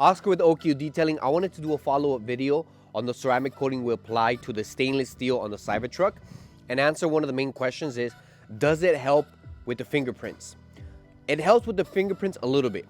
Oscar with OQ Detailing. I wanted to do a follow-up video on the ceramic coating we apply to the stainless steel on the Cybertruck and answer one of the main questions is, does it help with the fingerprints? It helps with the fingerprints a little bit.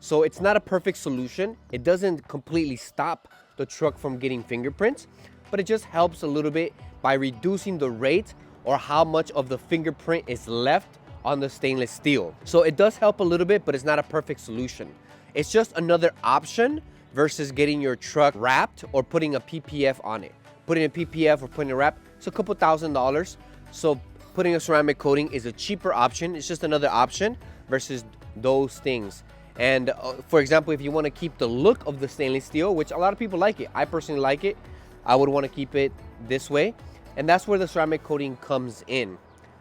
So it's not a perfect solution. It doesn't completely stop the truck from getting fingerprints, but it just helps a little bit by reducing the rate or how much of the fingerprint is left on the stainless steel. So it does help a little bit, but it's not a perfect solution. It's just another option versus getting your truck wrapped or putting a PPF on it. Putting a PPF or putting a wrap, it's a couple $1,000s. So putting a ceramic coating is a cheaper option. It's just another option versus those things. And for example, if you want to keep the look of the stainless steel, which a lot of people like it, I personally like it, I would want to keep it this way. And that's where the ceramic coating comes in.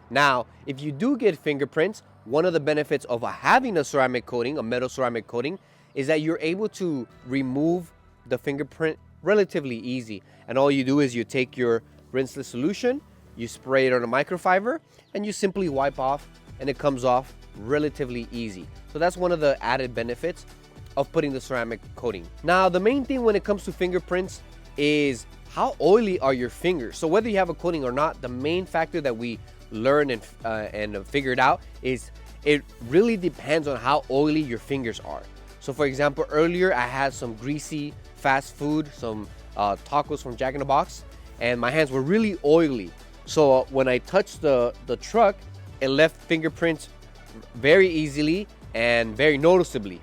Now, if you do get fingerprints, one of the benefits of having a ceramic coating, a metal ceramic coating, is that you're able to remove the fingerprint relatively easy. And all you do is you take your rinseless solution, you spray it on a microfiber, and you simply wipe off, and it comes off relatively easy. So that's one of the added benefits of putting the ceramic coating. Now, the main thing when it comes to fingerprints is how oily are your fingers. So whether you have a coating or not, the main factor that we learned and figured out is it really depends on how oily your fingers are. So for example, earlier I had some greasy fast food, some tacos from Jack in the Box, and my hands were really oily. So when I touched the truck, it left fingerprints very easily and very noticeably.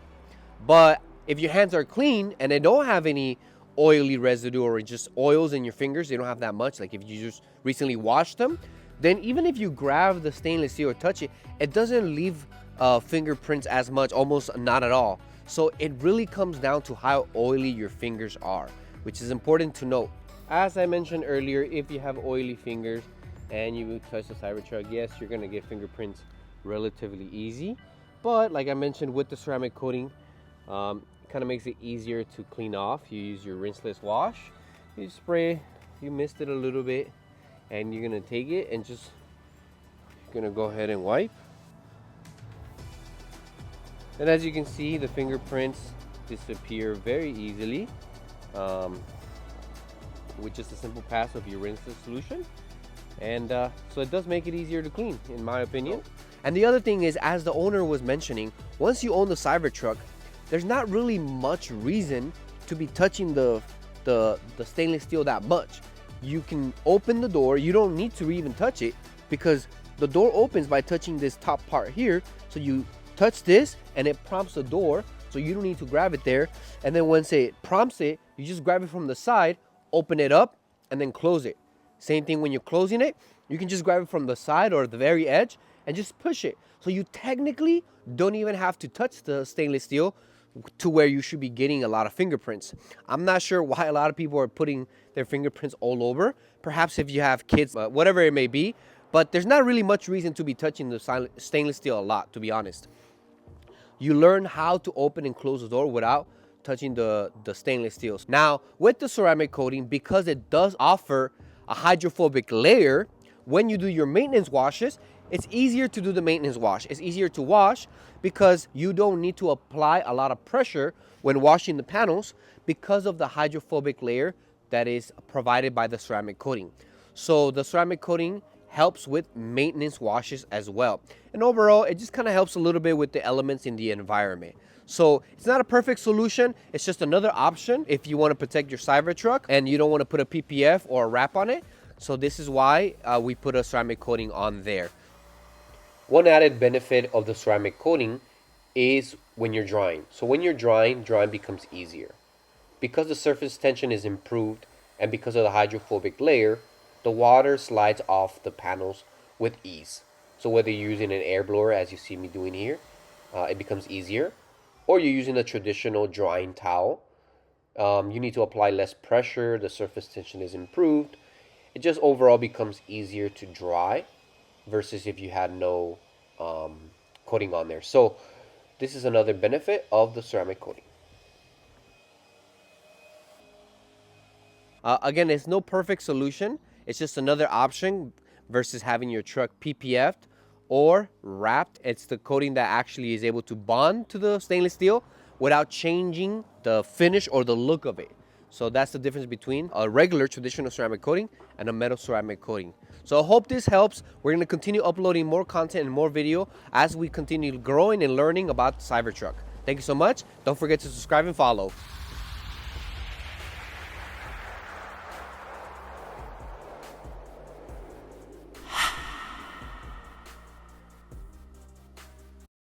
But if your hands are clean and they don't have any oily residue or just oils in your fingers, they don't have that much, like if you just recently washed them, then even if you grab the stainless steel or touch it, it doesn't leave fingerprints as much, almost not at all. So it really comes down to how oily your fingers are, which is important to note. As I mentioned earlier, if you have oily fingers and you touch the Cybertruck, yes, you're gonna get fingerprints relatively easy. But like I mentioned, with the ceramic coating, kind of makes it easier to clean off. You use your rinseless wash, you spray, you mist it a little bit, and you're gonna take it and just gonna go ahead and wipe. And as you can see, the fingerprints disappear very easily with just a simple pass of your rinseless solution. And so it does make it easier to clean, in my opinion. And the other thing is, as the owner was mentioning, once you own the Cybertruck, there's not really much reason to be touching the stainless steel that much. You can open the door, you don't need to even touch it because the door opens by touching this top part here. So you touch this and it prompts the door, so you don't need to grab it there. And then once it prompts it, you just grab it from the side, open it up, and then close it. Same thing when you're closing it, you can just grab it from the side or the very edge and just push it. So you technically don't even have to touch the stainless steel to where you should be getting a lot of fingerprints. I'm not sure why a lot of people are putting their fingerprints all over. Perhaps if you have kids, whatever it may be, but there's not really much reason to be touching the stainless steel a lot, to be honest. You learn how to open and close the door without touching the stainless steels. Now, with the ceramic coating, because it does offer a hydrophobic layer, when you do your maintenance washes, it's easier to do the maintenance wash. It's easier to wash because you don't need to apply a lot of pressure when washing the panels because of the hydrophobic layer that is provided by the ceramic coating. So the ceramic coating helps with maintenance washes as well. And overall, it just kind of helps a little bit with the elements in the environment. So it's not a perfect solution. It's just another option if you want to protect your Cybertruck and you don't want to put a PPF or a wrap on it. So this is why we put a ceramic coating on there. One added benefit of the ceramic coating is when you're drying. So when you're drying becomes easier. Because the surface tension is improved and because of the hydrophobic layer, the water slides off the panels with ease. So whether you're using an air blower, as you see me doing here, it becomes easier. Or you're using a traditional drying towel, you need to apply less pressure, the surface tension is improved. It just overall becomes easier to dry versus if you had no coating on there. So this is another benefit of the ceramic coating. Again, it's no perfect solution. It's just another option versus having your truck PPF'd or wrapped. It's the coating that actually is able to bond to the stainless steel without changing the finish or the look of it. So that's the difference between a regular traditional ceramic coating and a metal ceramic coating. So I hope this helps. We're going to continue uploading more content and more video as we continue growing and learning about the Cybertruck. Thank you so much. Don't forget to subscribe and follow.